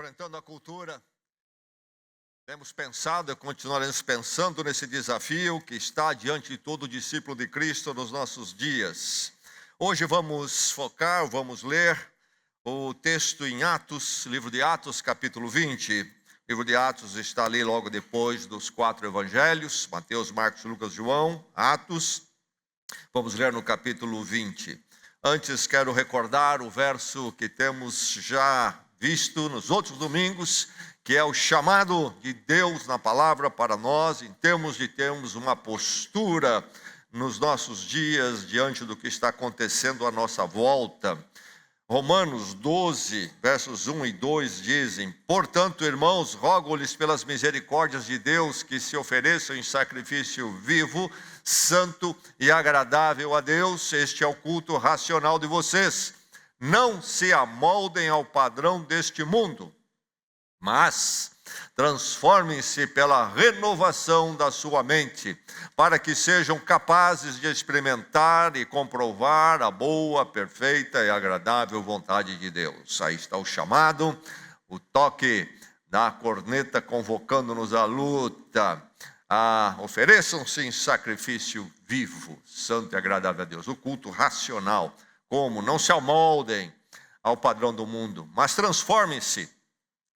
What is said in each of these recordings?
Enfrentando a cultura, temos pensado e continuaremos pensando nesse desafio que está diante de todo discípulo de Cristo nos nossos dias. Hoje vamos ler o texto em Atos, livro de Atos, capítulo 20. O livro de Atos está ali logo depois dos 4 evangelhos, Mateus, Marcos, Lucas, João, Atos. Vamos ler no capítulo 20. Antes quero recordar o verso que temos já visto nos outros domingos, que é o chamado de Deus na palavra para nós, em termos de termos uma postura nos nossos dias diante do que está acontecendo à nossa volta. Romanos 12, versos 1 e 2 dizem: Portanto, irmãos, rogo-lhes pelas misericórdias de Deus que se ofereçam em sacrifício vivo, santo e agradável a Deus. Este é o culto racional de vocês. Não se amoldem ao padrão deste mundo, mas transformem-se pela renovação da sua mente, para que sejam capazes de experimentar e comprovar a boa, perfeita e agradável vontade de Deus. Aí está o chamado, o toque da corneta convocando-nos à luta. Ofereçam-se em sacrifício vivo, santo e agradável a Deus. O culto racional. Como? Não se amoldem ao padrão do mundo, mas transformem-se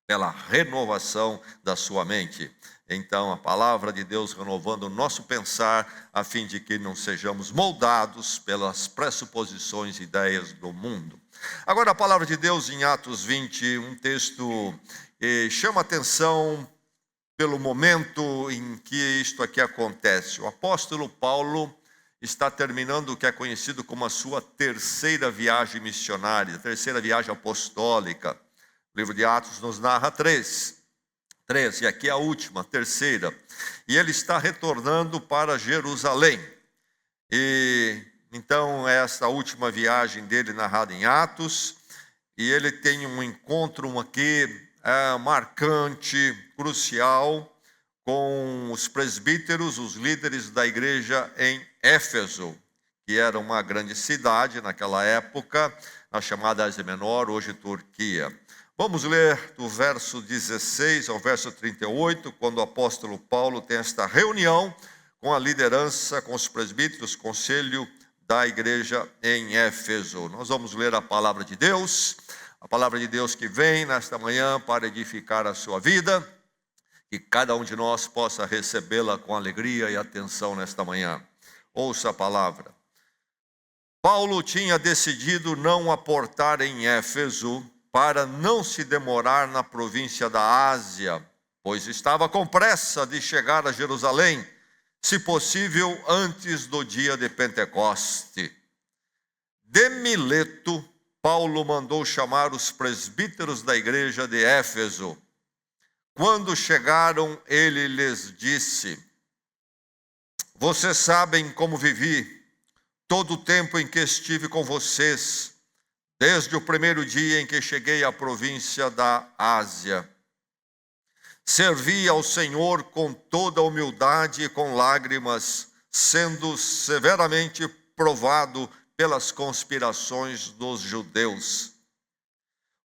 pela renovação da sua mente. Então, a palavra de Deus renovando o nosso pensar, a fim de que não sejamos moldados pelas pressuposições e ideias do mundo. Agora, a palavra de Deus em Atos 20, um texto chama atenção pelo momento em que isto aqui acontece. O apóstolo Paulo está terminando o que é conhecido como a sua terceira viagem missionária, terceira viagem apostólica. O livro de Atos nos narra três, e aqui é a última, a terceira. E ele está retornando para Jerusalém. E então essa última viagem dele narrada em Atos, e ele tem um encontro aqui marcante, crucial, com os presbíteros, os líderes da igreja em Éfeso, que era uma grande cidade naquela época, a chamada Ásia Menor, hoje Turquia. Vamos ler do verso 16 ao verso 38, quando o apóstolo Paulo tem esta reunião com a liderança, com os presbíteros, conselho da igreja em Éfeso. Nós vamos ler a palavra de Deus que vem nesta manhã para edificar a sua vida, que cada um de nós possa recebê-la com alegria e atenção nesta manhã. Ouça a palavra. Paulo tinha decidido não aportar em Éfeso para não se demorar na província da Ásia, pois estava com pressa de chegar a Jerusalém, se possível antes do dia de Pentecoste. De Mileto, Paulo mandou chamar os presbíteros da igreja de Éfeso. Quando chegaram, ele lhes disse: Vocês sabem como vivi todo o tempo em que estive com vocês, desde o primeiro dia em que cheguei à província da Ásia. Servi ao Senhor com toda humildade e com lágrimas, sendo severamente provado pelas conspirações dos judeus.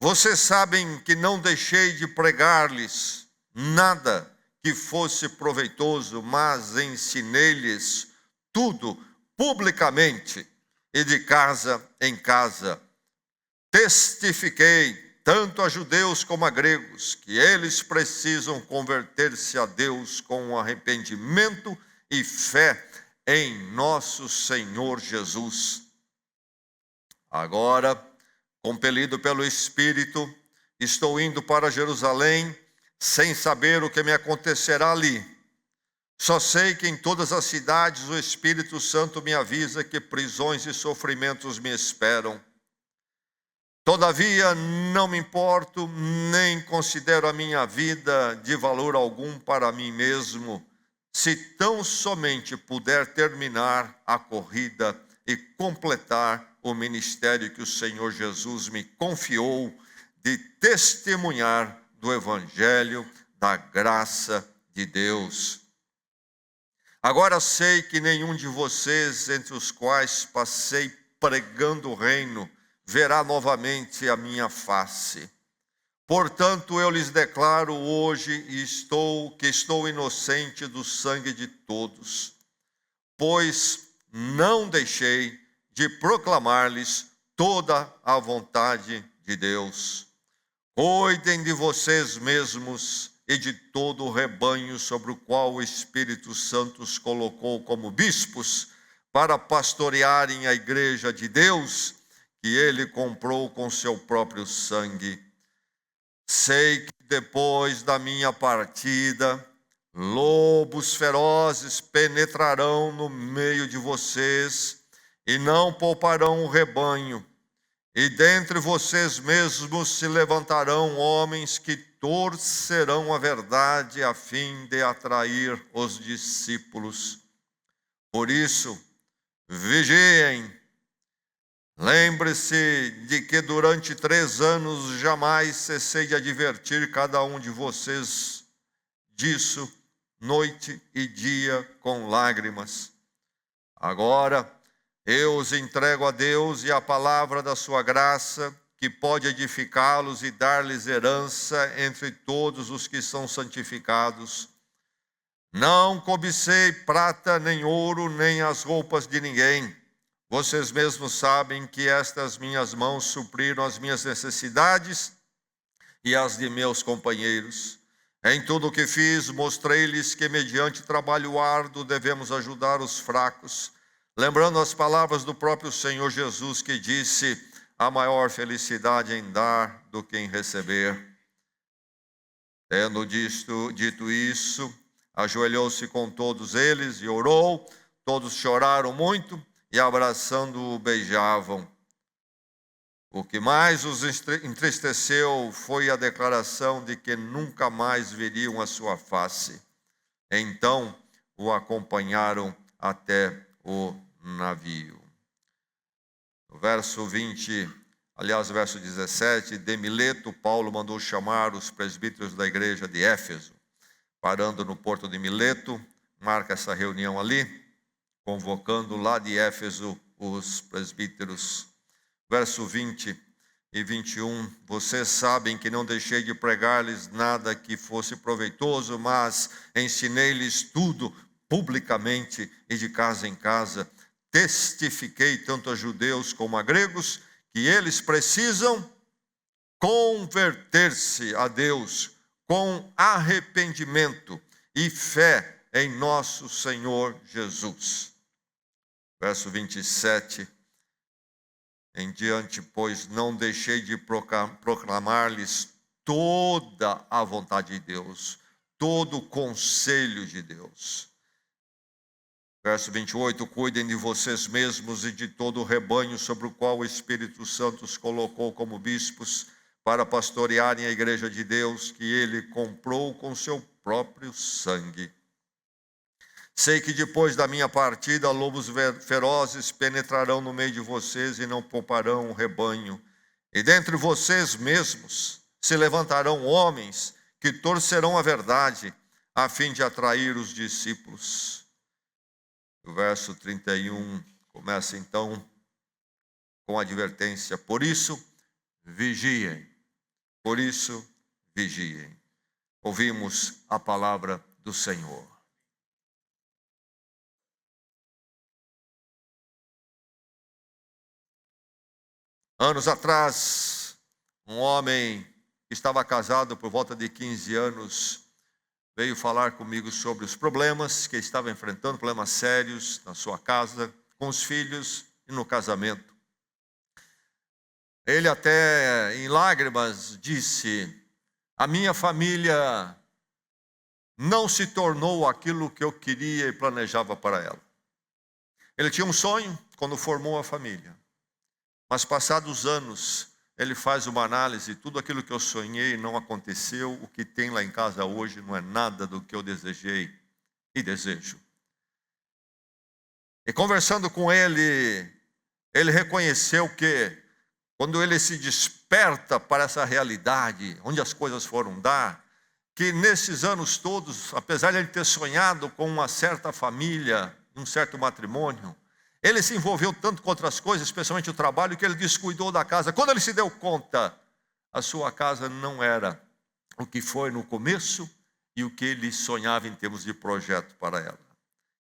Vocês sabem que não deixei de pregar-lhes nada que fosse proveitoso, mas ensinei-lhes tudo publicamente e de casa em casa. Testifiquei tanto a judeus como a gregos que eles precisam converter-se a Deus com arrependimento e fé em nosso Senhor Jesus. Agora, compelido pelo Espírito, estou indo para Jerusalém, sem saber o que me acontecerá ali. Só sei que em todas as cidades o Espírito Santo me avisa que prisões e sofrimentos me esperam. Todavia, não me importo, nem considero a minha vida de valor algum para mim mesmo, se tão somente puder terminar a corrida e completar o ministério que o Senhor Jesus me confiou de testemunhar do Evangelho da graça de Deus. Agora sei que nenhum de vocês, entre os quais passei pregando o reino, verá novamente a minha face. Portanto, eu lhes declaro hoje que estou inocente do sangue de todos, pois não deixei de proclamar-lhes toda a vontade de Deus. Cuidem de vocês mesmos e de todo o rebanho sobre o qual o Espírito Santo os colocou como bispos, para pastorearem a igreja de Deus, que ele comprou com seu próprio sangue. Sei que depois da minha partida, lobos ferozes penetrarão no meio de vocês e não pouparão o rebanho. E dentre vocês mesmos se levantarão homens que torcerão a verdade a fim de atrair os discípulos. Por isso, vigiem. Lembre-se de que durante 3 anos jamais cessei de advertir cada um de vocês disso, noite e dia, com lágrimas. Agora, eu os entrego a Deus e à palavra da sua graça, que pode edificá-los e dar-lhes herança entre todos os que são santificados. Não cobicei prata, nem ouro, nem as roupas de ninguém. Vocês mesmos sabem que estas minhas mãos supriram as minhas necessidades e as de meus companheiros. Em tudo o que fiz, mostrei-lhes que, mediante trabalho árduo, devemos ajudar os fracos, lembrando as palavras do próprio Senhor Jesus, que disse: há maior felicidade em dar do que em receber. Tendo dito isso, ajoelhou-se com todos eles e orou. Todos choraram muito e, abraçando-o, beijavam. O que mais os entristeceu foi a declaração de que nunca mais veriam a sua face. Então o acompanharam até o navio. No verso 17, de Mileto, Paulo mandou chamar os presbíteros da igreja de Éfeso. Parando no porto de Mileto, marca essa reunião ali, convocando lá de Éfeso os presbíteros. Verso 20 e 21, vocês sabem que não deixei de pregar-lhes nada que fosse proveitoso, mas ensinei-lhes tudo publicamente e de casa em casa. Testifiquei tanto a judeus como a gregos que eles precisam converter-se a Deus com arrependimento e fé em nosso Senhor Jesus. Verso 27, em diante, pois não deixei de proclamar-lhes toda a vontade de Deus, todo o conselho de Deus. Verso 28, cuidem de vocês mesmos e de todo o rebanho sobre o qual o Espírito Santo os colocou como bispos, para pastorearem a igreja de Deus, que ele comprou com seu próprio sangue. Sei que depois da minha partida, lobos ferozes penetrarão no meio de vocês e não pouparão o rebanho. E dentre vocês mesmos se levantarão homens que torcerão a verdade, a fim de atrair os discípulos. O verso 31 começa então com a advertência: por isso, vigiem. Por isso, vigiem. Ouvimos a palavra do Senhor. Anos atrás, um homem que estava casado por volta de 15 anos veio falar comigo sobre os problemas que estava enfrentando, problemas sérios na sua casa, com os filhos e no casamento. Ele até em lágrimas disse: a minha família não se tornou aquilo que eu queria e planejava para ela. Ele tinha um sonho quando formou a família. Mas passados anos, ele faz uma análise: tudo aquilo que eu sonhei não aconteceu, o que tem lá em casa hoje não é nada do que eu desejei e desejo. E conversando com ele, ele reconheceu que quando ele se desperta para essa realidade, onde as coisas foram dar, que nesses anos todos, apesar de ele ter sonhado com uma certa família, um certo matrimônio, ele se envolveu tanto com outras coisas, especialmente o trabalho, que ele descuidou da casa. Quando ele se deu conta, a sua casa não era o que foi no começo e o que ele sonhava em termos de projeto para ela.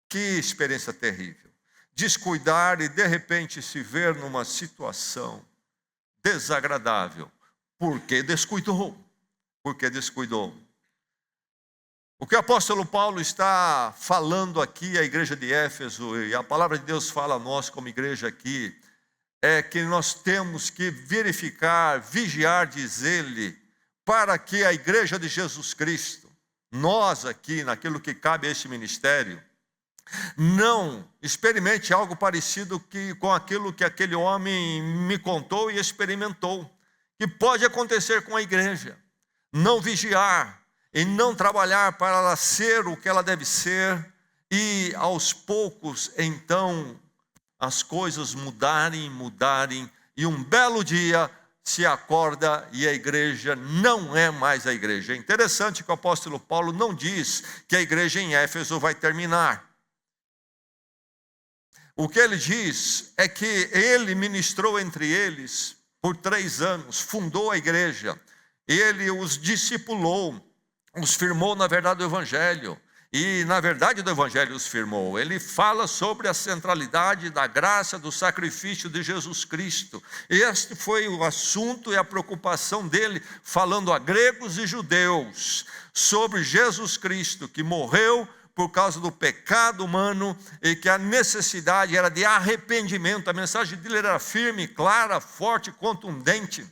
Que experiência terrível. Descuidar e de repente se ver numa situação desagradável. Porque descuidou. Porque descuidou. O que o apóstolo Paulo está falando aqui à igreja de Éfeso, e a palavra de Deus fala a nós como igreja aqui, é que nós temos que verificar, vigiar, diz ele, para que a igreja de Jesus Cristo, nós aqui, naquilo que cabe a este ministério, não experimente algo parecido com aquilo que aquele homem me contou e experimentou, que pode acontecer com a igreja. Não vigiar e não trabalhar para ela ser o que ela deve ser, e aos poucos, então, as coisas mudarem, e um belo dia se acorda e a igreja não é mais a igreja. É interessante que o apóstolo Paulo não diz que a igreja em Éfeso vai terminar. O que ele diz é que ele ministrou entre eles por 3 anos, fundou a igreja, ele os discipulou, os firmou na verdade do evangelho, e na verdade do evangelho os firmou. Ele fala sobre a centralidade da graça, do sacrifício de Jesus Cristo. Este foi o assunto e a preocupação dele, falando a gregos e judeus, sobre Jesus Cristo, que morreu por causa do pecado humano e que a necessidade era de arrependimento. A mensagem dele era firme, clara, forte, contundente.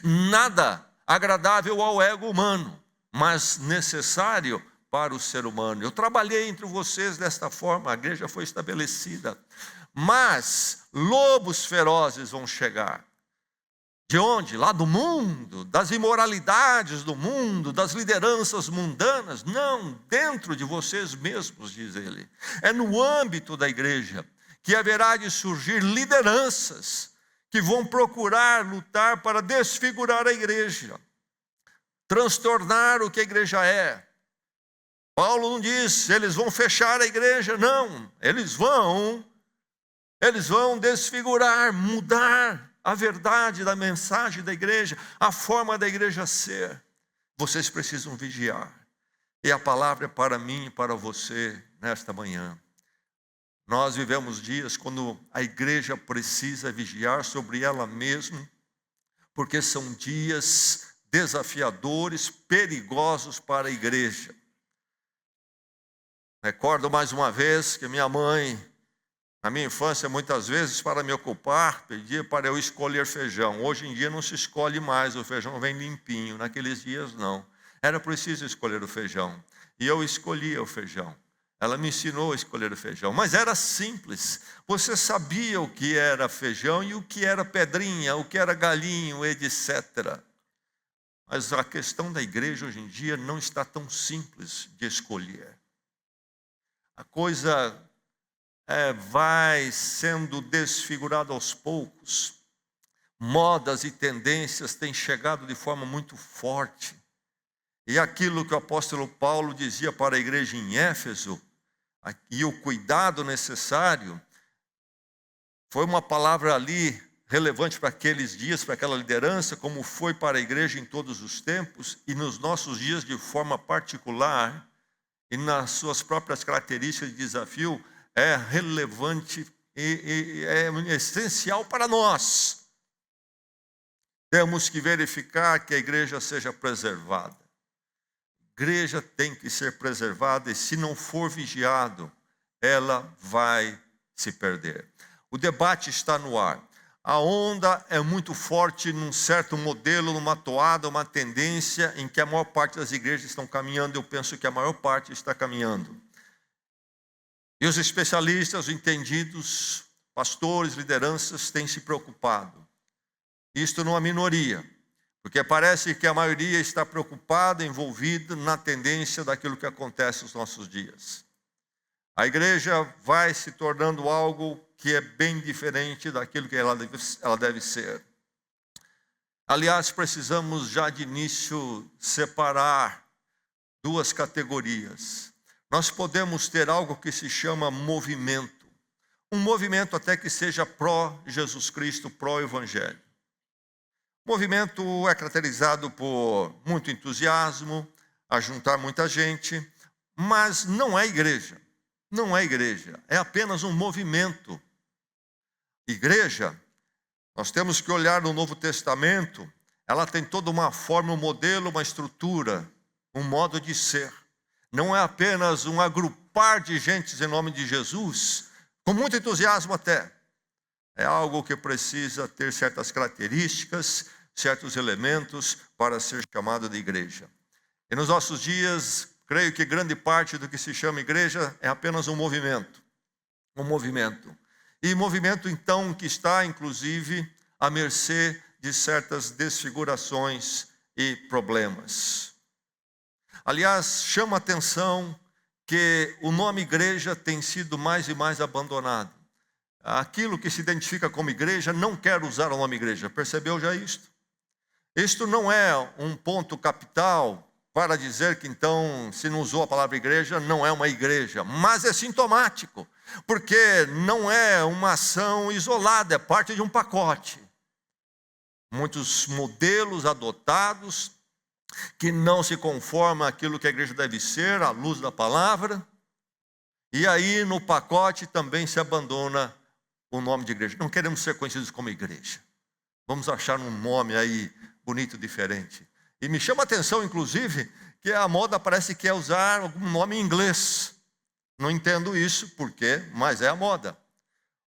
Nada agradável ao ego humano, mas necessário para o ser humano. Eu trabalhei entre vocês desta forma, a igreja foi estabelecida. Mas lobos ferozes vão chegar. De onde? Lá do mundo, das imoralidades do mundo, das lideranças mundanas. Não, dentro de vocês mesmos, diz ele. É no âmbito da igreja que haverá de surgir lideranças que vão procurar lutar para desfigurar a igreja, transtornar o que a igreja é. Paulo não diz, eles vão fechar a igreja, não. Eles vão desfigurar, mudar a verdade da mensagem da igreja, a forma da igreja ser. Vocês precisam vigiar. E a palavra é para mim e para você nesta manhã. Nós vivemos dias quando a igreja precisa vigiar sobre ela mesma, porque são dias desafiadores, perigosos para a igreja. Recordo mais uma vez que minha mãe, na minha infância, muitas vezes, para me ocupar, pedia para eu escolher feijão. Hoje em dia não se escolhe mais, o feijão vem limpinho. Naqueles dias, não. Era preciso escolher o feijão. E eu escolhia o feijão. Ela me ensinou a escolher o feijão. Mas era simples. Você sabia o que era feijão e o que era pedrinha, o que era galinho, etc. Mas a questão da igreja hoje em dia não está tão simples de escolher. A coisa vai sendo desfigurada aos poucos. Modas e tendências têm chegado de forma muito forte. E aquilo que o apóstolo Paulo dizia para a igreja em Éfeso, e o cuidado necessário, foi uma palavra ali relevante para aqueles dias, para aquela liderança, como foi para a igreja em todos os tempos, e nos nossos dias de forma particular, e nas suas próprias características de desafio, é relevante e é essencial para nós. Temos que verificar que a igreja seja preservada. A igreja tem que ser preservada e se não for vigiado, ela vai se perder. O debate está no ar. A onda é muito forte num certo modelo, numa toada, uma tendência em que a maior parte das igrejas estão caminhando. Eu penso que a maior parte está caminhando. E os especialistas, os entendidos, pastores, lideranças têm se preocupado. Isto numa minoria, porque parece que a maioria está preocupada, envolvida na tendência daquilo que acontece nos nossos dias. A igreja vai se tornando algo que é bem diferente daquilo que ela deve ser. Aliás, precisamos já de início separar 2 categorias. Nós podemos ter algo que se chama movimento. Um movimento até que seja pró-Jesus Cristo, pró-Evangelho. O movimento é caracterizado por muito entusiasmo, a juntar muita gente, mas não é igreja. Não é igreja, é apenas um movimento. Igreja, nós temos que olhar no Novo Testamento, ela tem toda uma forma, um modelo, uma estrutura, um modo de ser. Não é apenas um agrupar de gente em nome de Jesus, com muito entusiasmo até. É algo que precisa ter certas características, certos elementos para ser chamado de igreja. E nos nossos dias, creio que grande parte do que se chama igreja é apenas um movimento. Um movimento. E movimento, então, que está, inclusive, à mercê de certas desfigurações e problemas. Aliás, chama a atenção que o nome igreja tem sido mais e mais abandonado. Aquilo que se identifica como igreja não quer usar o nome igreja. Percebeu já isto? Isto não é um ponto capital para dizer que então, se não usou a palavra igreja, não é uma igreja. Mas é sintomático, porque não é uma ação isolada, é parte de um pacote. Muitos modelos adotados que não se conformam àquilo que a igreja deve ser, à luz da palavra. E aí no pacote também se abandona o nome de igreja. Não queremos ser conhecidos como igreja. Vamos achar um nome aí bonito, diferente. E me chama a atenção, inclusive, que a moda parece que é usar algum nome em inglês. Não entendo isso, por quê, mas é a moda.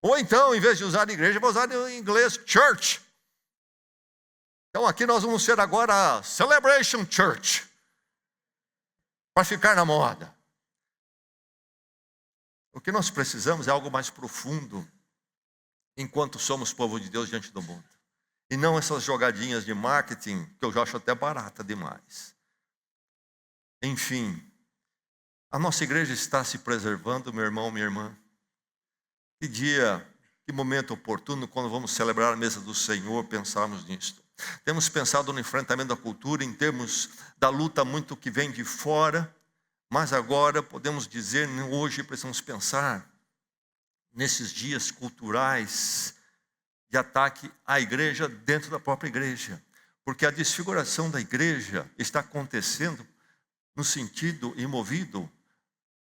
Ou então, em vez de usar igreja, vou usar em inglês church. Então aqui nós vamos ser agora a Celebration Church. Para ficar na moda. O que nós precisamos é algo mais profundo, enquanto somos povo de Deus diante do mundo. E não essas jogadinhas de marketing, que eu já acho até barata demais. Enfim, a nossa igreja está se preservando, meu irmão, minha irmã. Que dia, que momento oportuno, quando vamos celebrar a mesa do Senhor, pensarmos nisto. Temos pensado no enfrentamento da cultura, em termos da luta muito que vem de fora, mas agora podemos dizer, hoje precisamos pensar nesses dias culturais de ataque à igreja dentro da própria igreja. Porque a desfiguração da igreja está acontecendo no sentido e movido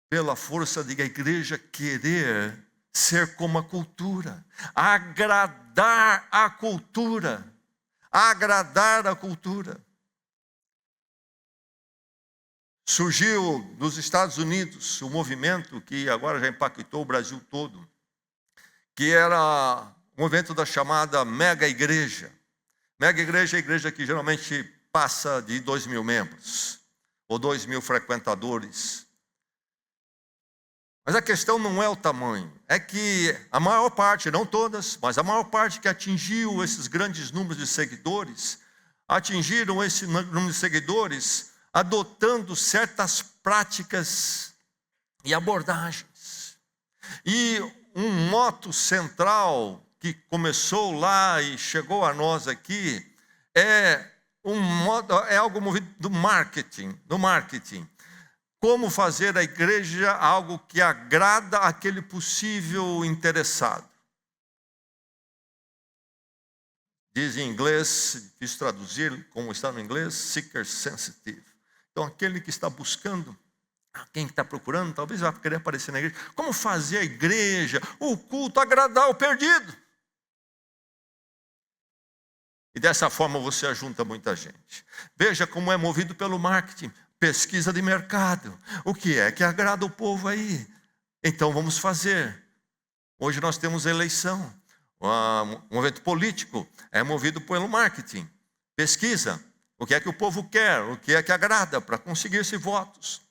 pela força de a igreja querer ser como a cultura, agradar a cultura, agradar a cultura. Surgiu nos Estados Unidos um movimento que agora já impactou o Brasil todo, que era um evento da chamada mega igreja. Mega igreja é a igreja que geralmente passa de 2.000 membros, ou 2.000 frequentadores. Mas a questão não é o tamanho, é que a maior parte, não todas, mas a maior parte que atingiu esses grandes números de seguidores, atingiram esse número de seguidores adotando certas práticas e abordagens. E um moto central que começou lá e chegou a nós aqui é algo movido do marketing. Como fazer a igreja algo que agrada aquele possível interessado. Diz em inglês, quis traduzir como está no inglês, seeker sensitive. Então aquele que está buscando, quem está procurando, talvez vai querer aparecer na igreja. Como fazer a igreja, o culto, agradar o perdido. E dessa forma você ajunta muita gente. Veja como é movido pelo marketing, pesquisa de mercado. O que é que agrada o povo aí? Então vamos fazer. Hoje nós temos eleição. Um evento político é movido pelo marketing. Pesquisa. O que é que o povo quer? O que é que agrada para conseguir-se votos?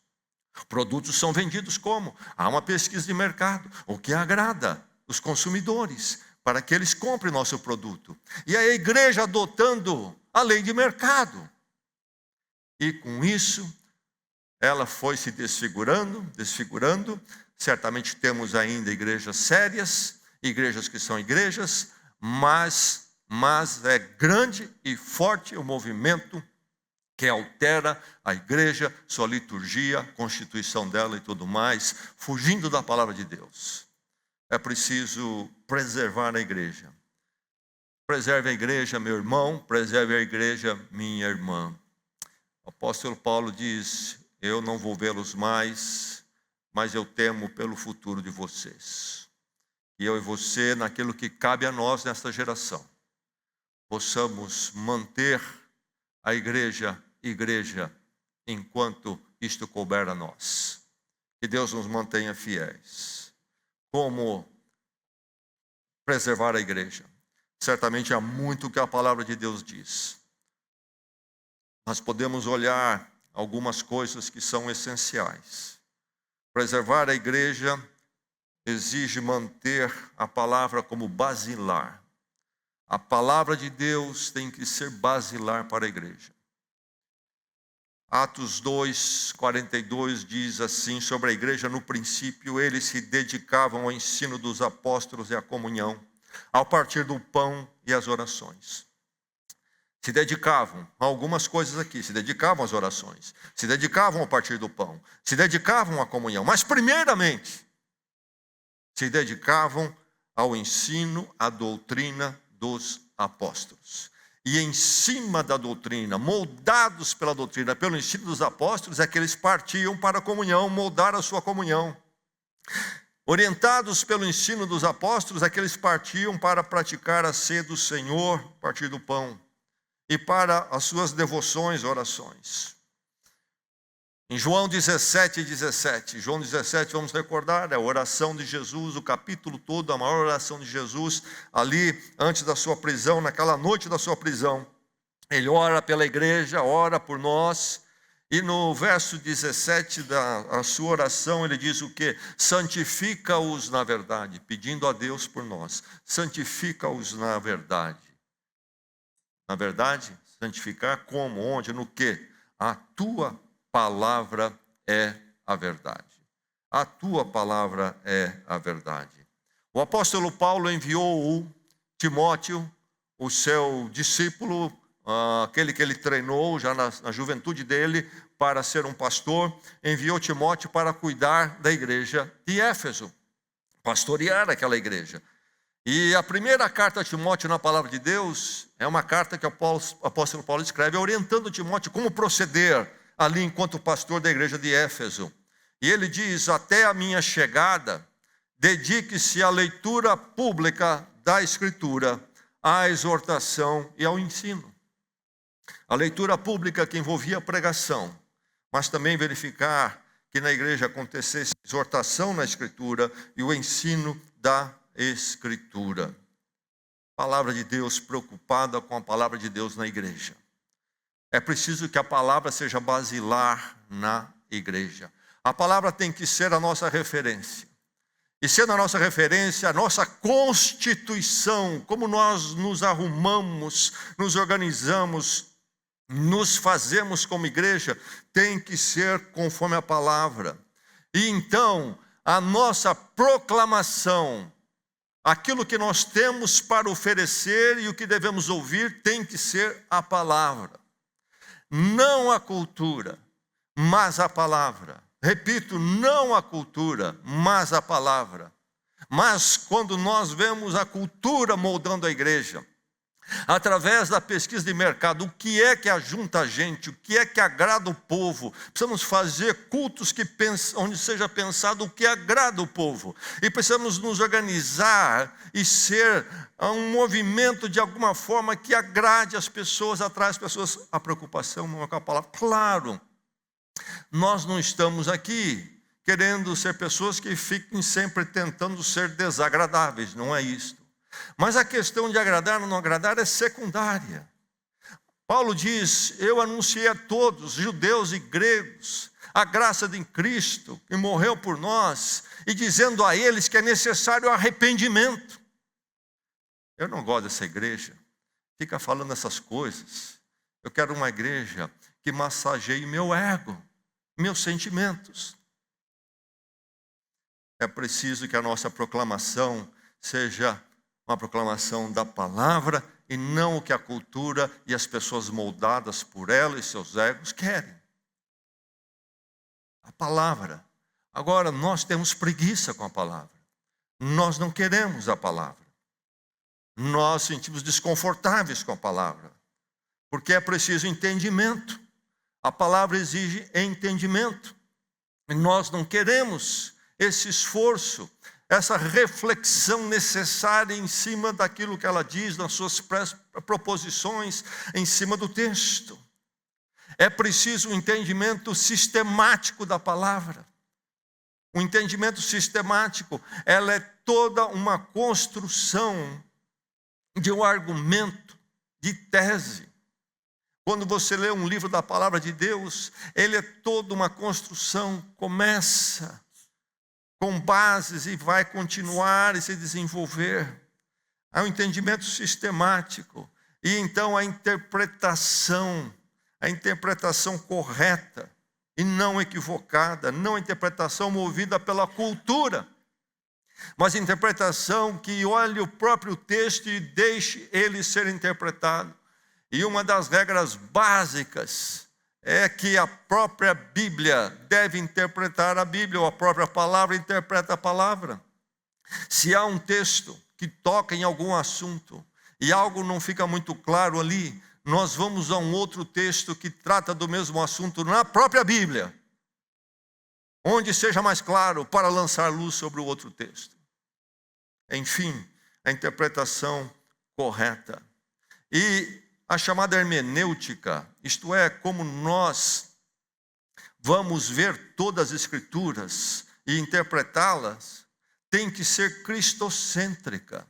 Produtos são vendidos como? Há uma pesquisa de mercado. O que agrada os consumidores para que eles comprem nosso produto. E a igreja adotando a lei de mercado. E com isso, ela foi se desfigurando. Certamente temos ainda igrejas sérias, igrejas que são igrejas, mas é grande e forte o movimento que altera a igreja, sua liturgia, a constituição dela e tudo mais, fugindo da palavra de Deus. É preciso preservar a igreja. Preserve a igreja, meu irmão, preserve a igreja, minha irmã. O apóstolo Paulo diz: eu não vou vê-los mais, mas eu temo pelo futuro de vocês. E eu e você, naquilo que cabe a nós nesta geração, possamos manter a igreja, enquanto isto couber a nós. Que Deus nos mantenha fiéis. Como preservar a igreja? Certamente há muito que a palavra de Deus diz. Nós podemos olhar algumas coisas que são essenciais. Preservar a igreja exige manter a palavra como basilar. A palavra de Deus tem que ser basilar para a igreja. Atos 2:42 diz assim sobre a igreja: no princípio eles se dedicavam ao ensino dos apóstolos e à comunhão, ao partir do pão e às orações. Se dedicavam a algumas coisas aqui, se dedicavam às orações, se dedicavam ao partir do pão, se dedicavam à comunhão, mas primeiramente se dedicavam ao ensino, à doutrina dos apóstolos. E em cima da doutrina, moldados pela doutrina, pelo ensino dos apóstolos, é que eles partiam para a comunhão, moldar a sua comunhão. Orientados pelo ensino dos apóstolos, é que eles partiam para praticar a ceia do Senhor, partir do pão, e para as suas devoções, orações. Em João 17:17, João 17, vamos recordar, é a oração de Jesus, o capítulo todo, a maior oração de Jesus, ali antes da sua prisão, naquela noite da sua prisão. Ele ora pela igreja, ora por nós, e no verso 17 da sua oração, ele diz o quê? Santifica-os na verdade, pedindo a Deus por nós. Santifica-os na verdade. Na verdade, santificar como, onde, no quê? A tua palavra é a verdade. A tua palavra é a verdade. O apóstolo Paulo enviou o Timóteo, o seu discípulo, aquele que ele treinou já na juventude dele para ser um pastor, enviou Timóteo para cuidar da igreja de Éfeso, pastorear aquela igreja. E a primeira carta a Timóteo na palavra de Deus é uma carta que o apóstolo Paulo escreve orientando Timóteo como proceder ali enquanto pastor da igreja de Éfeso. E ele diz: até a minha chegada, dedique-se à leitura pública da Escritura, à exortação e ao ensino. A leitura pública que envolvia a pregação, mas também verificar que na igreja acontecesse exortação na Escritura e o ensino da Escritura. Palavra de Deus, preocupada com a palavra de Deus na igreja. É preciso que a palavra seja basilar na igreja. A palavra tem que ser a nossa referência. E sendo a nossa referência, a nossa constituição, como nós nos arrumamos, nos organizamos, nos fazemos como igreja, tem que ser conforme a palavra. E então, a nossa proclamação, aquilo que nós temos para oferecer e o que devemos ouvir, tem que ser a palavra. Não a cultura, mas a palavra. Repito, não a cultura, mas a palavra. Mas quando nós vemos a cultura moldando a igreja, através da pesquisa de mercado, o que é que ajunta a gente, o que é que agrada o povo, precisamos fazer cultos onde seja pensado o que agrada o povo. E precisamos nos organizar e ser um movimento de alguma forma que agrade as pessoas, atrai as pessoas. A preocupação não é com a palavra. Claro, nós não estamos aqui querendo ser pessoas que fiquem sempre tentando ser desagradáveis, não é isso. Mas a questão de agradar ou não agradar é secundária. Paulo diz: eu anunciei a todos, judeus e gregos, a graça de Cristo, que morreu por nós, e dizendo a eles que é necessário arrependimento. Eu não gosto dessa igreja, fica falando essas coisas. Eu quero uma igreja que massageie meu ego, meus sentimentos. É preciso que a nossa proclamação seja uma proclamação da palavra e não o que a cultura e as pessoas moldadas por ela e seus egos querem. A palavra. Agora, nós temos preguiça com a palavra. Nós não queremos a palavra. nós sentimos desconfortáveis com a palavra, porque é preciso entendimento. A palavra exige entendimento. E nós não queremos esse esforço, essa reflexão necessária em cima daquilo que ela diz, nas suas proposições, em cima do texto. É preciso um entendimento sistemático da palavra. O entendimento sistemático, ela é toda uma construção de um argumento, de tese. Quando você lê um livro da palavra de Deus, ele é toda uma construção, começa com bases e vai continuar e se desenvolver. Há um entendimento sistemático e então a interpretação correta e não equivocada, não a interpretação movida pela cultura, mas a interpretação que olhe o próprio texto e deixe ele ser interpretado. E uma das regras básicas é que a própria Bíblia deve interpretar a Bíblia, ou a própria palavra interpreta a palavra. Se há um texto que toca em algum assunto e algo não fica muito claro ali, nós vamos a um outro texto que trata do mesmo assunto na própria Bíblia, onde seja mais claro para lançar luz sobre o outro texto. Enfim, a interpretação correta. E a chamada hermenêutica, isto é, como nós vamos ver todas as Escrituras e interpretá-las, tem que ser cristocêntrica.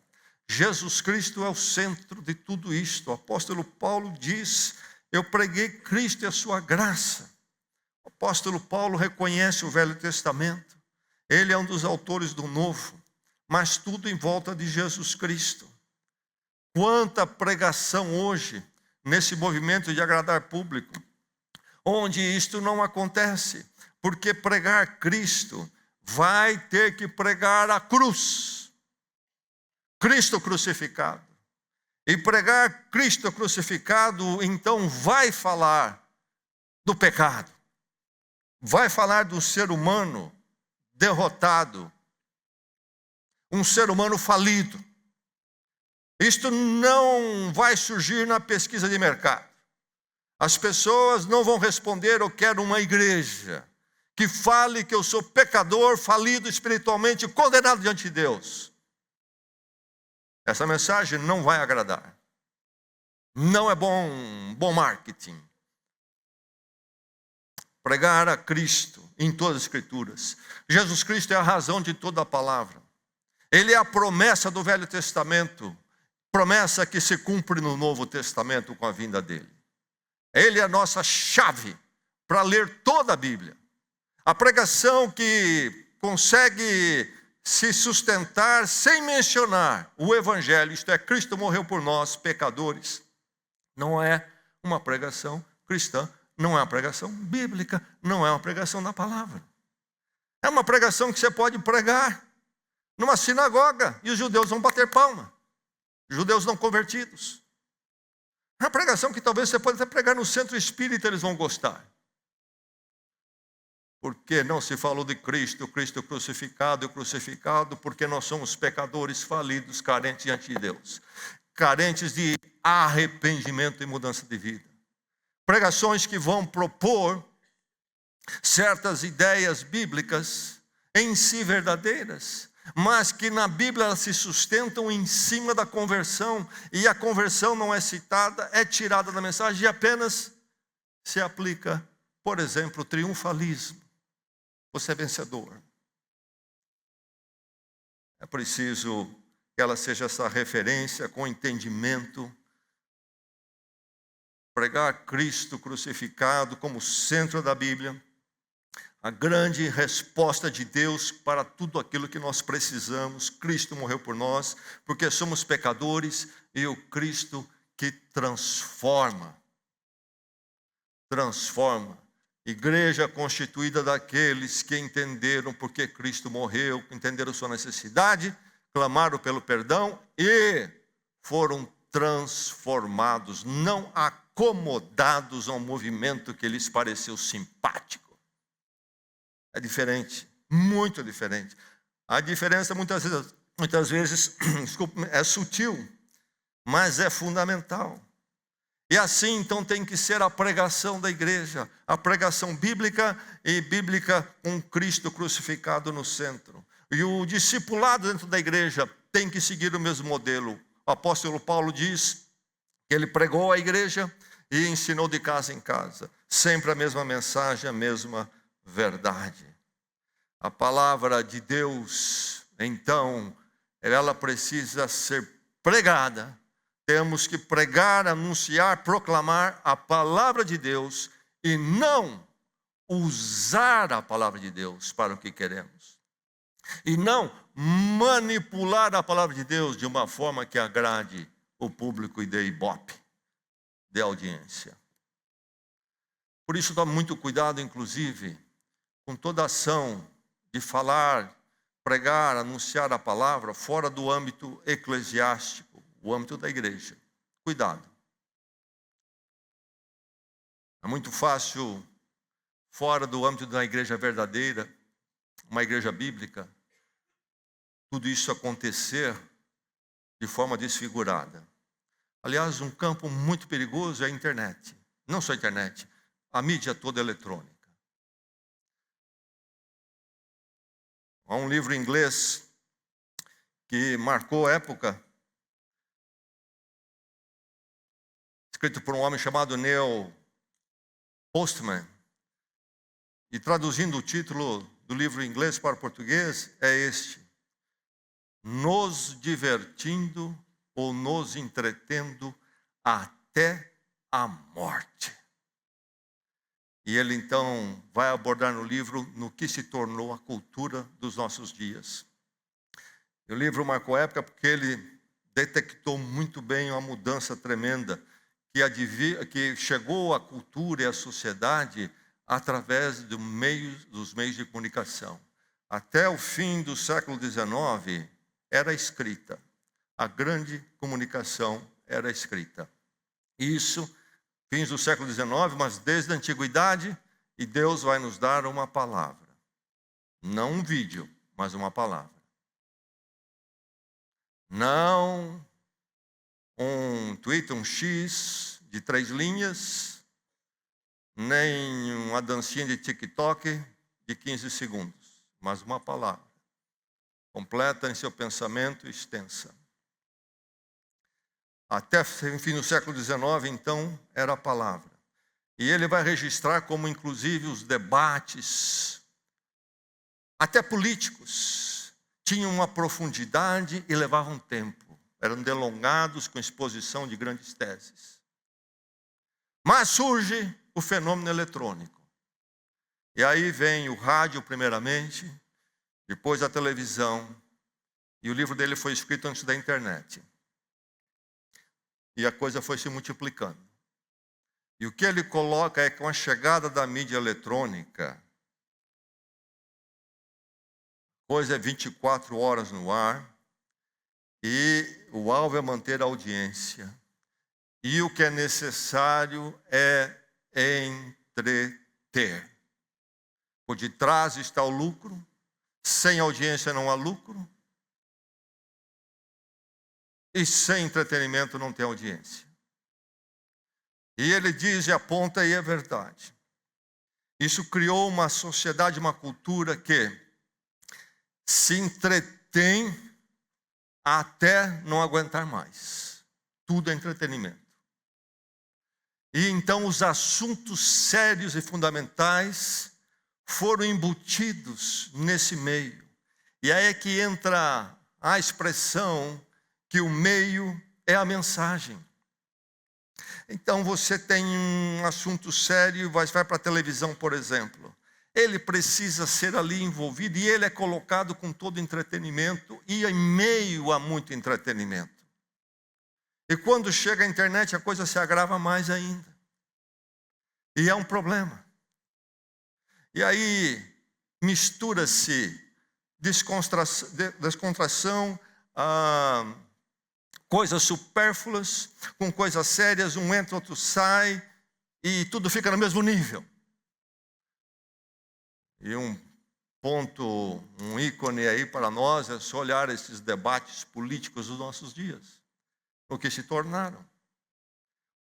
Jesus Cristo é o centro de tudo isto. O apóstolo Paulo diz: eu preguei Cristo e a sua graça. O apóstolo Paulo reconhece o Velho Testamento. Ele é um dos autores do Novo, mas tudo em volta de Jesus Cristo. Quanta pregação hoje, nesse movimento de agradar público, onde isto não acontece, porque pregar Cristo vai ter que pregar a cruz, Cristo crucificado. E pregar Cristo crucificado, então vai falar do pecado, vai falar do ser humano derrotado, um ser humano falido. Isto não vai surgir na pesquisa de mercado. As pessoas não vão responder: eu quero uma igreja que fale que eu sou pecador, falido espiritualmente, condenado diante de Deus. Essa mensagem não vai agradar. Não é bom marketing. Pregar a Cristo em todas as Escrituras. Jesus Cristo é a razão de toda a palavra. Ele é a promessa do Velho Testamento, promessa que se cumpre no Novo Testamento com a vinda dele. Ele é a nossa chave para ler toda a Bíblia. A pregação que consegue se sustentar sem mencionar o Evangelho, isto é, Cristo morreu por nós, pecadores, não é uma pregação cristã, não é uma pregação bíblica, não é uma pregação da palavra. É uma pregação que você pode pregar numa sinagoga e os judeus vão bater palma. Judeus não convertidos. É uma pregação que talvez você pode até pregar no centro espírita, eles vão gostar. Porque não se falou de Cristo, Cristo crucificado, porque nós somos pecadores falidos, carentes diante de Deus. Carentes de arrependimento e mudança de vida. Pregações que vão propor certas ideias bíblicas em si verdadeiras, mas que na Bíblia elas se sustentam em cima da conversão, e a conversão não é citada, é tirada da mensagem e apenas se aplica, por exemplo, o triunfalismo. Você é vencedor. É preciso que ela seja essa referência com entendimento. Pregar Cristo crucificado como centro da Bíblia, a grande resposta de Deus para tudo aquilo que nós precisamos. Cristo morreu por nós, porque somos pecadores, e o Cristo que transforma. Igreja constituída daqueles que entenderam porque Cristo morreu, entenderam sua necessidade, clamaram pelo perdão e foram transformados, não acomodados a um movimento que lhes pareceu simpático. É diferente, muito diferente. A diferença muitas vezes é sutil. mas é fundamental. E assim, então, tem que ser a pregação da igreja, a pregação bíblica e bíblica com Cristo crucificado no centro. E o discipulado dentro da igreja tem que seguir o mesmo modelo. O apóstolo Paulo diz que ele pregou à igreja e ensinou de casa em casa. Sempre a mesma mensagem, a mesma verdade. A palavra de Deus, então, ela precisa ser pregada. Temos que pregar, anunciar, proclamar a palavra de Deus e não usar a palavra de Deus para o que queremos. E não manipular a palavra de Deus de uma forma que agrade o público e dê ibope, dê audiência. Por isso, tome muito cuidado, inclusive, com toda ação de falar, pregar, anunciar a palavra fora do âmbito eclesiástico, o âmbito da igreja. Cuidado. É muito fácil, fora do âmbito da igreja verdadeira, uma igreja bíblica, tudo isso acontecer de forma desfigurada. Aliás, um campo muito perigoso é a internet. Não só a internet, a mídia toda eletrônica. Há um livro em inglês que marcou época, escrito por um homem chamado Neil Postman, e traduzindo o título do livro em inglês para o português é este: Nos divertindo ou nos entretendo até a morte. E ele então vai abordar no livro no que se tornou a cultura dos nossos dias. E o livro marcou época porque ele detectou muito bem uma mudança tremenda que chegou à cultura e à sociedade através dos meios de comunicação. Até o fim do século XIX era escrita. A grande comunicação era escrita. Isso, fins do século XIX, mas desde a antiguidade, e Deus vai nos dar uma palavra. Não um vídeo, mas uma palavra. Não um tweet, um X de 3 linhas, nem uma dancinha de TikTok de 15 segundos, mas uma palavra, completa em seu pensamento, extensa. Até o fim do século XIX, então, era a palavra. E ele vai registrar como, inclusive, os debates, até políticos, tinham uma profundidade e levavam tempo. Eram delongados com exposição de grandes teses. Mas surge o fenômeno eletrônico. E aí vem o rádio, primeiramente, depois a televisão. E o livro dele foi escrito antes da internet. E a coisa foi se multiplicando. E o que ele coloca é que com a chegada da mídia eletrônica, coisa é 24 horas no ar, e o alvo é manter a audiência. E o que é necessário é entreter. Por detrás está o lucro, sem audiência não há lucro, e sem entretenimento não tem audiência. E ele diz e aponta, e é verdade. Isso criou uma sociedade, uma cultura que se entretém até não aguentar mais. Tudo é entretenimento. E então os assuntos sérios e fundamentais foram embutidos nesse meio. E aí é que entra a expressão que o meio é a mensagem. Então você tem um assunto sério, vai para a televisão, por exemplo. Ele precisa ser ali envolvido e ele é colocado com todo entretenimento e em meio a muito entretenimento. E quando chega a internet, a coisa se agrava mais ainda. E é um problema. E aí mistura-se descontração, coisas supérfluas, com coisas sérias, um entra, outro sai, e tudo fica no mesmo nível. E um ponto, um ícone aí para nós é só olhar esses debates políticos dos nossos dias. o que se tornaram.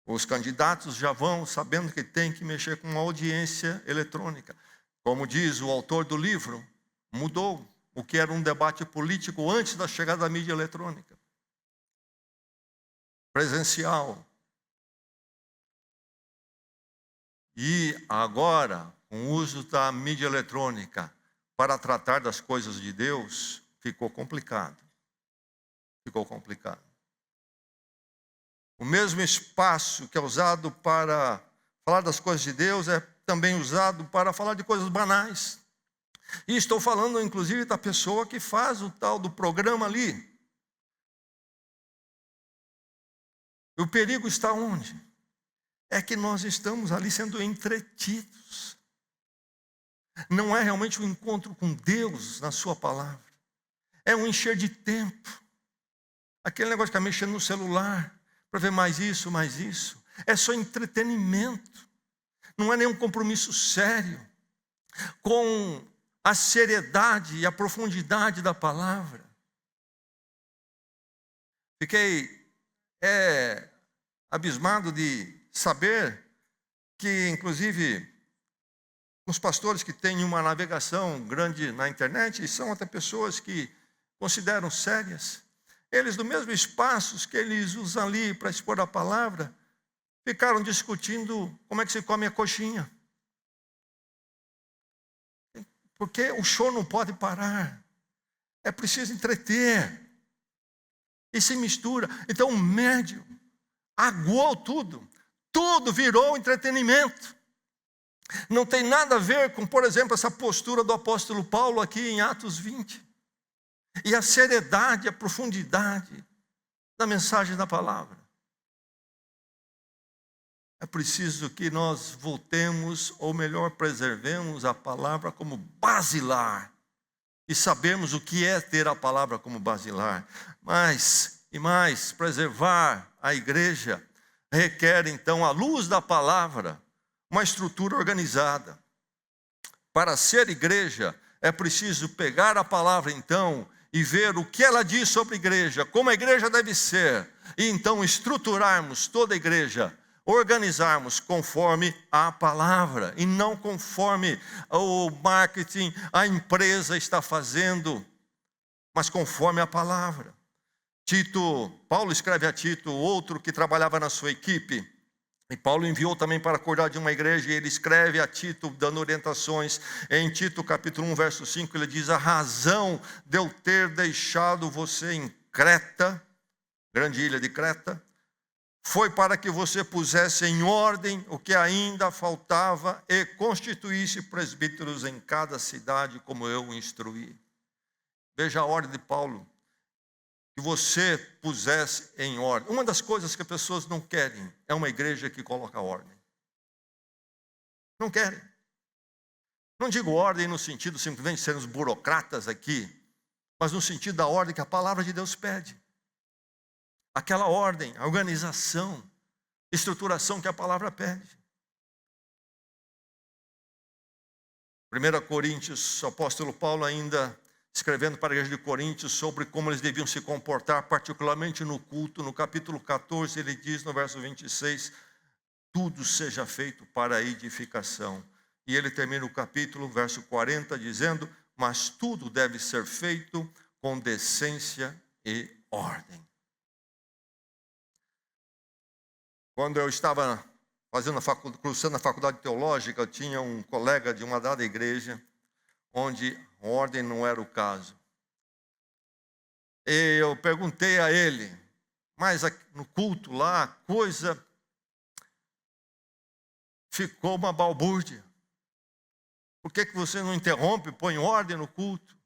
Os candidatos já vão sabendo que tem que mexer com uma audiência eletrônica. Como diz o autor do livro, mudou o que era um debate político antes da chegada da mídia eletrônica. Presencial. E agora, com o uso da mídia eletrônica para tratar das coisas de Deus, ficou complicado. Ficou complicado. O mesmo espaço que é usado para falar das coisas de Deus é também usado para falar de coisas banais. E estou falando, inclusive, da pessoa que faz o tal do programa ali. O perigo está onde? É que nós estamos ali sendo entretidos. Não é realmente um encontro com Deus na sua palavra. É um encher de tempo. Aquele negócio de ficar mexendo no celular para ver mais isso, mais isso. É só entretenimento. Não é nenhum compromisso sério com a seriedade e a profundidade da palavra. Fiquei abismado de saber que, inclusive, os pastores que têm uma navegação grande na internet, e são até pessoas que consideram sérias, eles, no mesmo espaço que eles usam ali para expor a palavra, ficaram discutindo como é que se come a coxinha. Porque o show não pode parar. É preciso entreter. E se mistura. Então o médium aguou tudo. Tudo virou entretenimento. Não tem nada a ver com, por exemplo, essa postura do apóstolo Paulo aqui em Atos 20. E a seriedade, a profundidade da mensagem da palavra. É preciso que nós voltemos, ou melhor, preservemos a palavra como basilar. E sabemos o que é ter a palavra como basilar. Mas, e mais, preservar a igreja requer, então, à luz da palavra, uma estrutura organizada. Para ser igreja, é preciso pegar a palavra, então, e ver o que ela diz sobre a igreja, como a igreja deve ser, e então estruturarmos toda a igreja, organizarmos conforme a palavra, e não conforme o marketing, a empresa está fazendo, mas conforme a palavra. Paulo escreve a Tito, outro que trabalhava na sua equipe, e Paulo enviou também para cuidar de uma igreja, e ele escreve a Tito, dando orientações. Em Tito, capítulo 1, verso 5, ele diz: a razão de eu ter deixado você em Creta, grande ilha de Creta, foi para que você pusesse em ordem o que ainda faltava e constituísse presbíteros em cada cidade, como eu o instruí. Veja a ordem de Paulo. Que você pusesse em ordem. Uma das coisas que as pessoas não querem é uma igreja que coloca ordem. Não querem. Não digo ordem no sentido simplesmente de sermos burocratas aqui, mas no sentido da ordem que a palavra de Deus pede. Aquela ordem, a organização, estruturação que a palavra pede. 1 Coríntios, o apóstolo Paulo ainda escrevendo para a igreja de Coríntios sobre como eles deviam se comportar, particularmente no culto, no capítulo 14, ele diz no verso 26, tudo seja feito para a edificação. E ele termina o capítulo, verso 40, dizendo, mas tudo deve ser feito com decência e ordem. Quando eu estava cursando a faculdade teológica, eu tinha um colega de uma dada igreja, onde ordem não era o caso. E eu perguntei a ele, mas no culto lá, a coisa ficou uma balbúrdia. Por que você não interrompe, põe ordem no culto?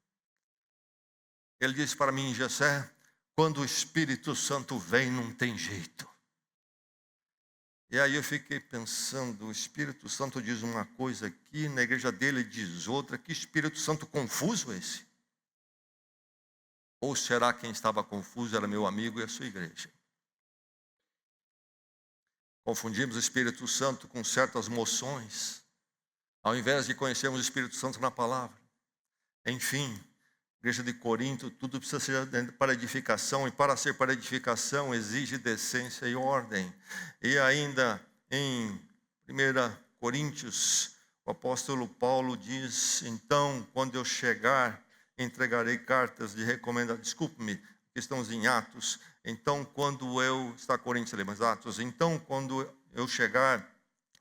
Ele disse para mim, Gessé, quando o Espírito Santo vem, não tem jeito. E aí eu fiquei pensando, o Espírito Santo diz uma coisa aqui, na igreja dele diz outra, que Espírito Santo confuso esse? Ou será quem estava confuso era meu amigo e a sua igreja? Confundimos o Espírito Santo com certas moções, ao invés de conhecermos o Espírito Santo na palavra. Enfim, Igreja de Corinto, tudo precisa ser para edificação, e para ser para edificação exige decência e ordem. E ainda em 1 Coríntios, o apóstolo Paulo diz: então, quando eu chegar, entregarei cartas de recomendação. Desculpe-me, estamos em Atos. Então, quando eu... Está Coríntios ali, mas Atos. Então, quando eu chegar,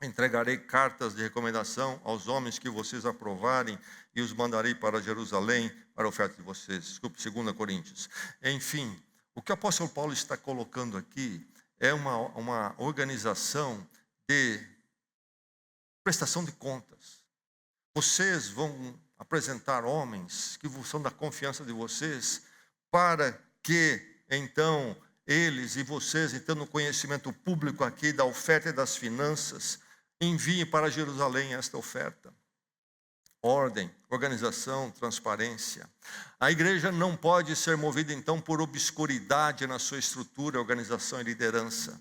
entregarei cartas de recomendação aos homens que vocês aprovarem e os mandarei para Jerusalém para a oferta de vocês. Desculpe, 2 Coríntios. Enfim, o que o apóstolo Paulo está colocando aqui é uma organização de prestação de contas. Vocês vão apresentar homens que são da confiança de vocês para que, então, eles e vocês, então, no conhecimento público aqui da oferta e das finanças, enviem para Jerusalém esta oferta. Ordem, organização, transparência. A igreja não pode ser movida, então, por obscuridade na sua estrutura, organização e liderança.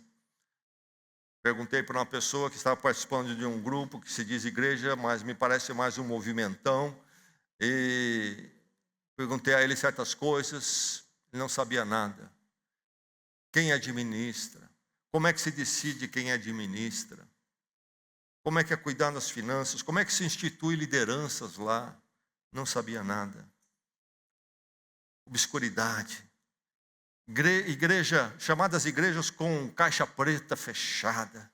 Perguntei para uma pessoa que estava participando de um grupo que se diz igreja, mas me parece mais um movimentão. E perguntei a ele certas coisas, ele não sabia nada. Quem administra? Como é que se decide quem administra? Como é que é cuidar das finanças? Como é que se institui lideranças lá? Não sabia nada. Obscuridade. Igreja, chamadas igrejas com caixa preta fechada.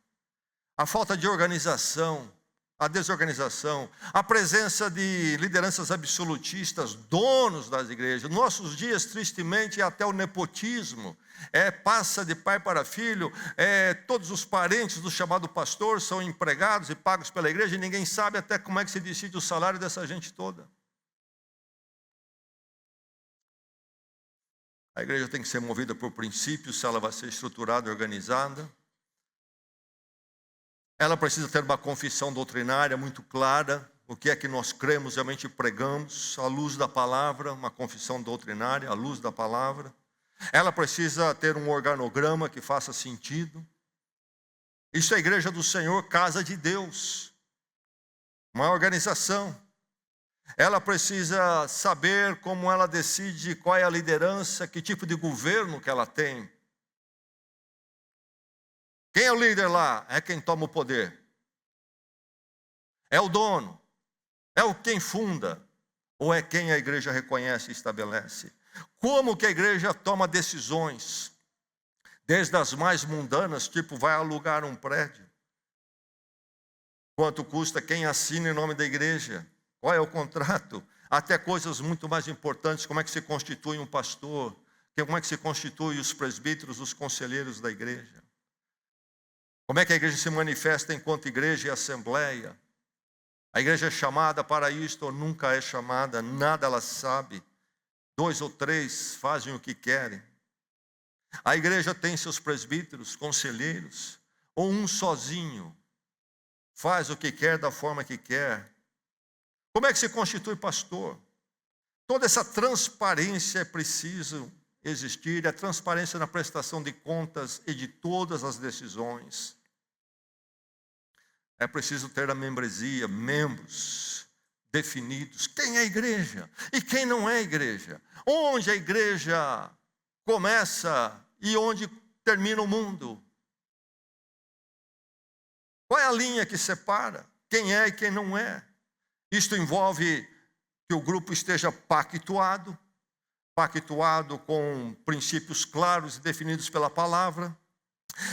A falta de organização, a desorganização, a presença de lideranças absolutistas, donos das igrejas. Nossos dias, tristemente, até o nepotismo. Passa de pai para filho, todos os parentes do chamado pastor são empregados e pagos pela igreja, e ninguém sabe até como é que se decide o salário dessa gente toda. A igreja tem que ser movida por princípios, se ela vai ser estruturada e organizada. Ela precisa ter uma confissão doutrinária muito clara, o que é que nós cremos, realmente pregamos, à luz da palavra, uma confissão doutrinária, à luz da palavra. Ela precisa ter um organograma que faça sentido. Isso é a igreja do Senhor, casa de Deus. Uma organização. Ela precisa saber como ela decide qual é a liderança, que tipo de governo que ela tem. Quem é o líder lá? É quem toma o poder. É o dono. É o quem funda. Ou é quem a igreja reconhece e estabelece. Como que a igreja toma decisões? Desde as mais mundanas, tipo vai alugar um prédio. Quanto custa quem assina em nome da igreja? Qual é o contrato? Até coisas muito mais importantes, como é que se constitui um pastor? Como é que se constitui os presbíteros, os conselheiros da igreja? Como é que a igreja se manifesta enquanto igreja e assembleia? A igreja é chamada para isto ou nunca é chamada? Nada ela sabe. 2 ou 3 fazem o que querem. A igreja tem seus presbíteros, conselheiros, ou um sozinho faz o que quer da forma que quer. Como é que se constitui pastor? Toda essa transparência é preciso existir, a transparência na prestação de contas e de todas as decisões. É preciso ter a membresia, membros definidos. Quem é a igreja e quem não é igreja? Onde a igreja começa e onde termina o mundo? Qual é a linha que separa quem é e quem não é? Isto envolve que o grupo esteja pactuado com princípios claros e definidos pela palavra.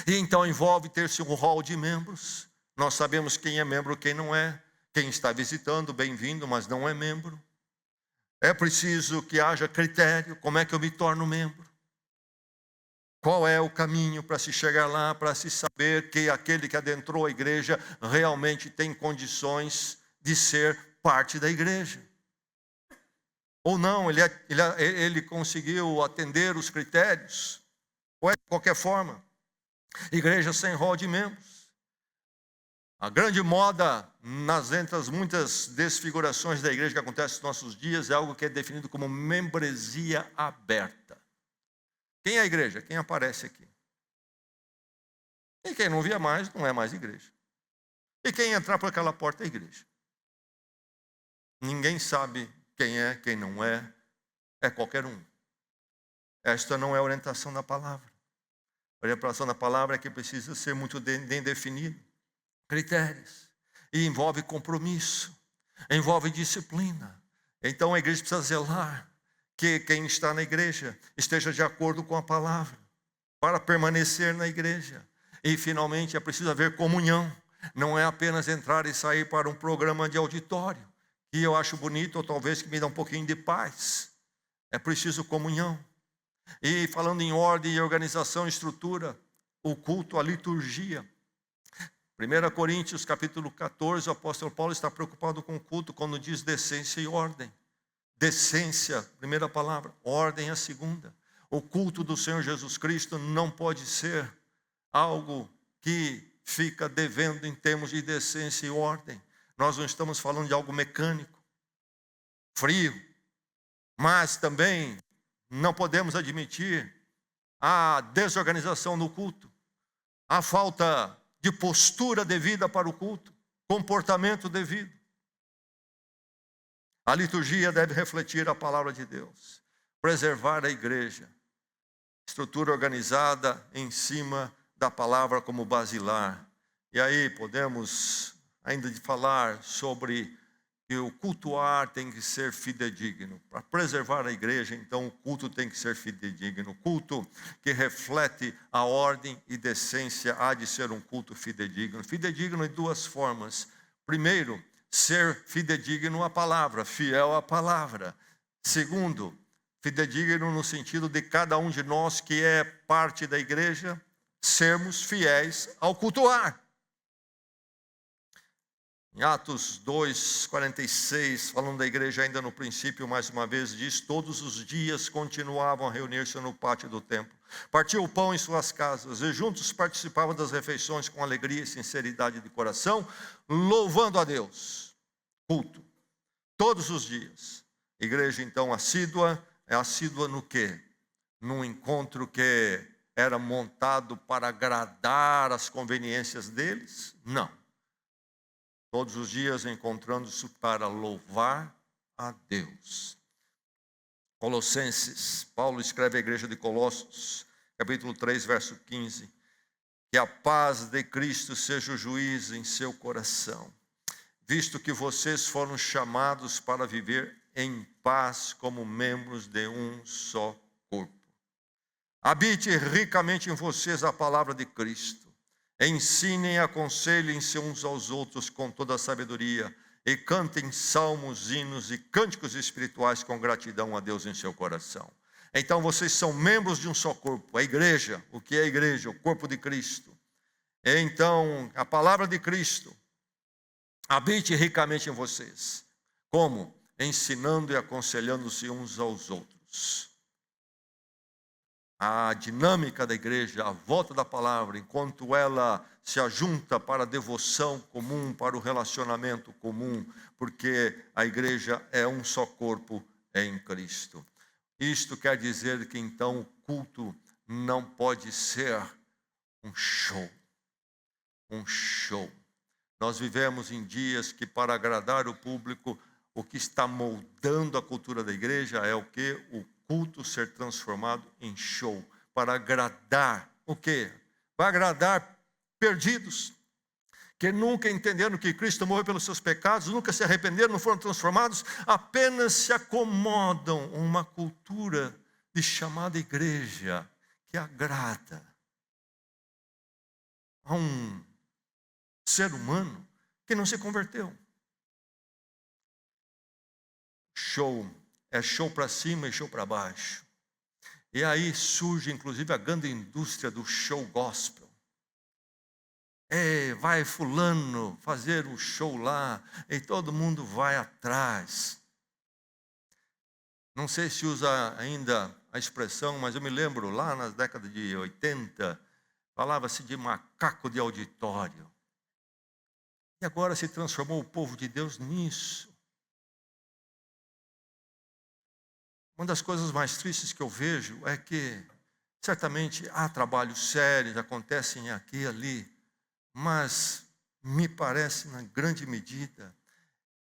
E então envolve ter-se um rol de membros. Nós sabemos quem é membro e quem não é. Quem está visitando, bem-vindo, mas não é membro. É preciso que haja critério. Como é que eu me torno membro? Qual é o caminho para se chegar lá, para se saber que aquele que adentrou a igreja realmente tem condições de ser parte da igreja? Ou não, ele conseguiu atender os critérios? Ou é de qualquer forma? Igreja sem rol de membros. A grande moda entre as muitas desfigurações da igreja que acontece nos nossos dias é algo que é definido como membresia aberta. Quem é a igreja? Quem aparece aqui. E quem não via mais, não é mais igreja. E quem entrar por aquela porta é igreja. Ninguém sabe quem é, quem não é. É qualquer um. Esta não é a orientação da palavra. A orientação da palavra é que precisa ser muito bem definido. Critérios. E envolve compromisso. Envolve disciplina. Então a igreja precisa zelar que quem está na igreja esteja de acordo com a palavra, para permanecer na igreja. E finalmente é preciso haver comunhão. Não é apenas entrar e sair para um programa de auditório, que eu acho bonito, ou talvez que me dá um pouquinho de paz. É preciso comunhão. E falando em ordem e organização, estrutura, o culto, a liturgia. 1 Coríntios capítulo 14, o apóstolo Paulo está preocupado com o culto quando diz decência e ordem. Decência, primeira palavra, ordem a segunda. O culto do Senhor Jesus Cristo não pode ser algo que fica devendo em termos de decência e ordem. Nós não estamos falando de algo mecânico, frio, mas também não podemos admitir a desorganização no culto, a falta de postura devida para o culto, comportamento devido. A liturgia deve refletir a palavra de Deus, preservar a igreja, estrutura organizada em cima da palavra como basilar. E aí podemos ainda falar sobre que o cultuar tem que ser fidedigno. Para preservar a igreja, então o culto tem que ser fidedigno. O culto que reflete a ordem e decência há de ser um culto fidedigno. Fidedigno em duas formas. Primeiro, ser fidedigno à palavra, fiel à palavra. Segundo, fidedigno no sentido de cada um de nós que é parte da igreja, sermos fiéis ao cultuar. Em Atos 2:46, falando da igreja ainda no princípio, mais uma vez, diz: todos os dias continuavam a reunir-se no pátio do templo, partiam o pão em suas casas, e juntos participavam das refeições com alegria e sinceridade de coração, louvando a Deus. Culto, todos os dias. Igreja, então, assídua, é assídua no quê? Num encontro que era montado para agradar as conveniências deles? Não. Todos os dias encontrando-se para louvar a Deus. Colossenses, Paulo escreve à igreja de Colossos, capítulo 3, verso 15, que a paz de Cristo seja o juiz em seu coração, visto que vocês foram chamados para viver em paz como membros de um só corpo. Habite ricamente em vocês a palavra de Cristo. Ensinem e aconselhem-se uns aos outros com toda a sabedoria e cantem salmos, hinos e cânticos espirituais com gratidão a Deus em seu coração. Então vocês são membros de um só corpo, a igreja. O que é a igreja? O corpo de Cristo. Então, a palavra de Cristo habite ricamente em vocês. Como? Ensinando e aconselhando-se uns aos outros. A dinâmica da igreja, a volta da palavra, enquanto ela se ajunta para a devoção comum, para o relacionamento comum, porque a igreja é um só corpo em Cristo. Isto quer dizer que então o culto não pode ser um show. Um show. Nós vivemos em dias que, para agradar o público, o que está moldando a cultura da igreja é o que? O culto ser transformado em show, para agradar o quê? Vai agradar perdidos, que nunca entenderam que Cristo morreu pelos seus pecados, nunca se arrependeram, não foram transformados, apenas se acomodam a uma cultura de chamada igreja, que agrada a um ser humano que não se converteu. Show. É show para cima e show para baixo. E aí surge, inclusive, a grande indústria do show gospel. Vai fulano fazer o show lá, e todo mundo vai atrás. Não sei se usa ainda a expressão, mas eu me lembro, lá nas décadas de 80, falava-se de macaco de auditório. E agora se transformou o povo de Deus nisso. Uma das coisas mais tristes que eu vejo é que, certamente, há trabalhos sérios, acontecem aqui e ali, mas me parece, na grande medida,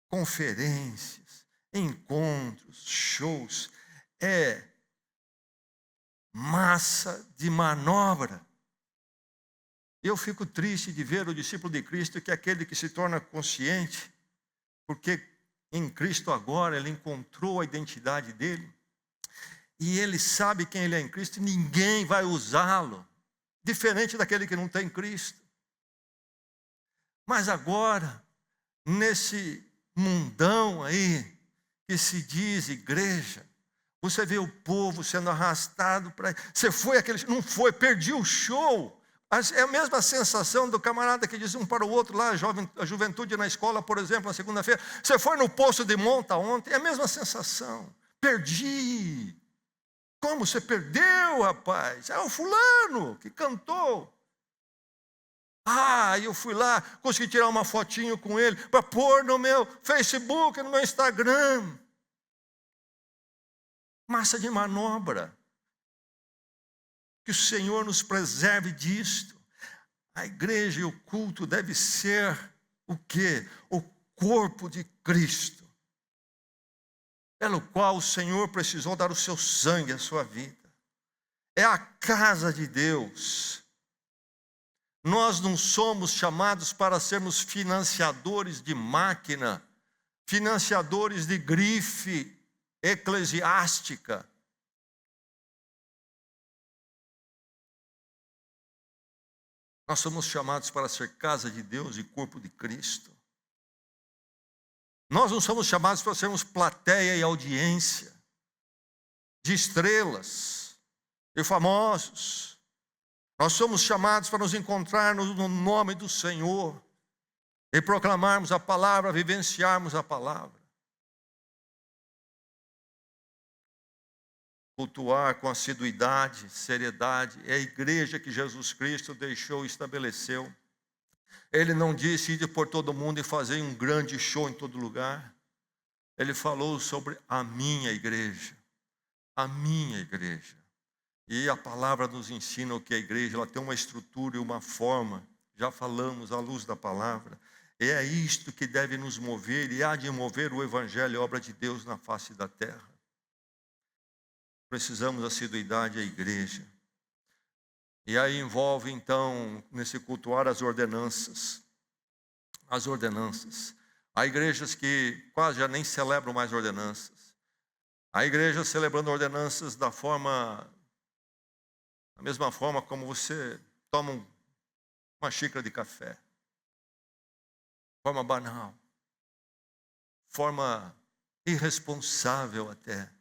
conferências, encontros, shows, é massa de manobra. Eu fico triste de ver o discípulo de Cristo, que é aquele que se torna consciente, porque em Cristo agora ele encontrou a identidade dele, e ele sabe quem ele é em Cristo, e ninguém vai usá-lo, diferente daquele que não tem Cristo. Mas agora, nesse mundão aí, que se diz igreja, você vê o povo sendo arrastado para... Você foi aquele... Não foi, perdi o show. É a mesma sensação do camarada que diz um para o outro lá, a juventude na escola, por exemplo, na segunda-feira. Você foi no poço de monta ontem, é a mesma sensação. Perdi. Como você perdeu, rapaz? É o fulano que cantou. Eu fui lá, consegui tirar uma fotinho com ele para pôr no meu Facebook, no meu Instagram. Massa de manobra. Que o Senhor nos preserve disto. A igreja e o culto deve ser o quê? O corpo de Cristo, pelo qual o Senhor precisou dar o seu sangue, a sua vida. É a casa de Deus. Nós não somos chamados para sermos financiadores de máquina, financiadores de grife eclesiástica. Nós somos chamados para ser casa de Deus e corpo de Cristo. Nós não somos chamados para sermos plateia e audiência de estrelas e famosos. Nós somos chamados para nos encontrarmos no nome do Senhor e proclamarmos a palavra, vivenciarmos a palavra. Cultuar com assiduidade, seriedade, é a igreja que Jesus Cristo deixou e estabeleceu. Ele não disse ir por todo mundo e fazer um grande show em todo lugar. Ele falou sobre a minha igreja. A minha igreja. E a palavra nos ensina o que a igreja, ela tem uma estrutura e uma forma. Já falamos à luz da palavra. É isto que deve nos mover e há de mover o evangelho, a obra de Deus na face da terra. Precisamos assiduidade à igreja. E aí envolve, então, nesse cultuar as ordenanças. As ordenanças. Há igrejas que quase já nem celebram mais ordenanças. Há igrejas celebrando ordenanças da mesma forma como você toma uma xícara de café. Forma banal. Forma irresponsável até.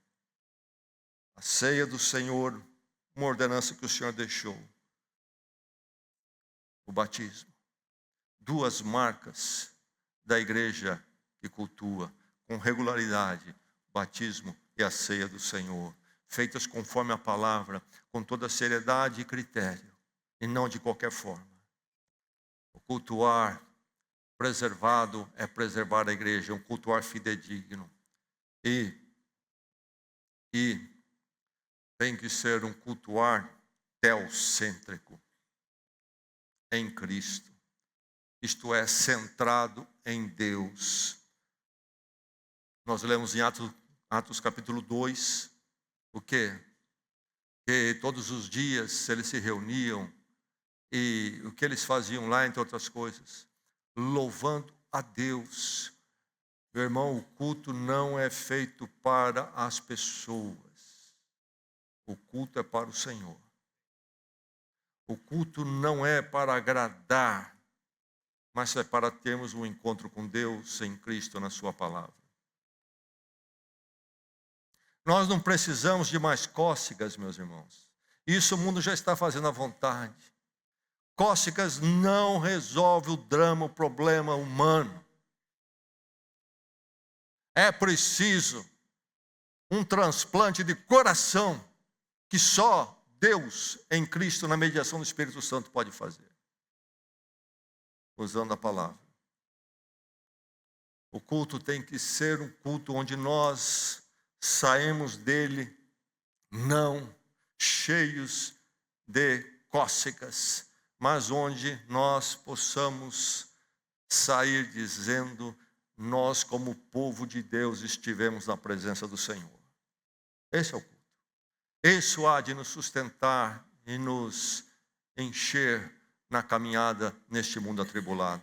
A ceia do Senhor, uma ordenança que o Senhor deixou. O batismo. 2 marcas da igreja que cultua com regularidade, o batismo e a ceia do Senhor, feitas conforme a palavra, com toda seriedade e critério, e não de qualquer forma. O cultuar preservado é preservar a igreja, é um cultuar fidedigno. E tem que ser um cultuar teocêntrico, em Cristo. Isto é, centrado em Deus. Nós lemos em Atos capítulo 2, o quê? Que todos os dias eles se reuniam e o que eles faziam lá, entre outras coisas, louvando a Deus. Meu irmão, o culto não é feito para as pessoas. O culto é para o Senhor. O culto não é para agradar, mas é para termos um encontro com Deus em Cristo na sua palavra. Nós não precisamos de mais cócegas, meus irmãos. Isso o mundo já está fazendo à vontade. Cócegas não resolve o drama, o problema humano. É preciso um transplante de coração que só Deus em Cristo, na mediação do Espírito Santo, pode fazer. Usando a palavra. O culto tem que ser um culto onde nós saímos dele não cheios de cócegas, mas onde nós possamos sair dizendo: nós como povo de Deus estivemos na presença do Senhor. Esse é o culto. Isso há de nos sustentar e nos encher na caminhada neste mundo atribulado.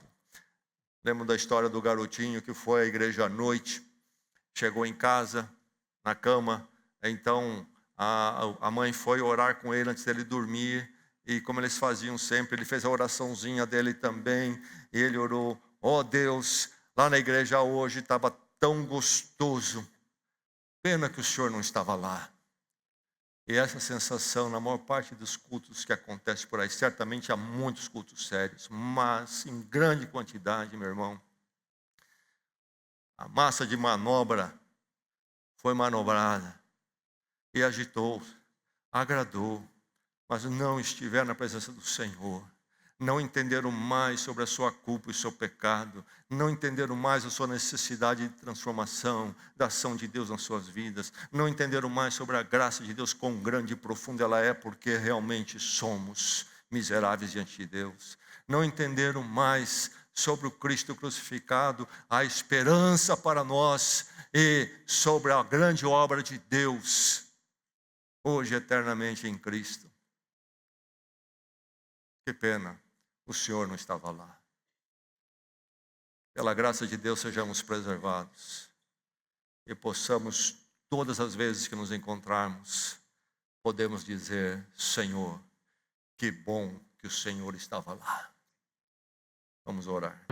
Lembro da história do garotinho que foi à igreja à noite, chegou em casa, na cama, então a mãe foi orar com ele antes dele dormir, e como eles faziam sempre, ele fez a oraçãozinha dele também, e ele orou: ó Deus, lá na igreja hoje estava tão gostoso, pena que o senhor não estava lá. E essa sensação, na maior parte dos cultos que acontece por aí, certamente há muitos cultos sérios, mas em grande quantidade, meu irmão, a massa de manobra foi manobrada e agitou, agradou, mas não estiveram na presença do Senhor. Não entenderam mais sobre a sua culpa e o seu pecado, não entenderam mais a sua necessidade de transformação, da ação de Deus nas suas vidas, não entenderam mais sobre a graça de Deus, quão grande e profunda ela é, porque realmente somos miseráveis diante de Deus. Não entenderam mais sobre o Cristo crucificado, a esperança para nós, e sobre a grande obra de Deus, hoje eternamente em Cristo. Que pena, o Senhor não estava lá. Pela graça de Deus sejamos preservados e possamos, todas as vezes que nos encontrarmos, podemos dizer: Senhor, que bom que o Senhor estava lá. Vamos orar.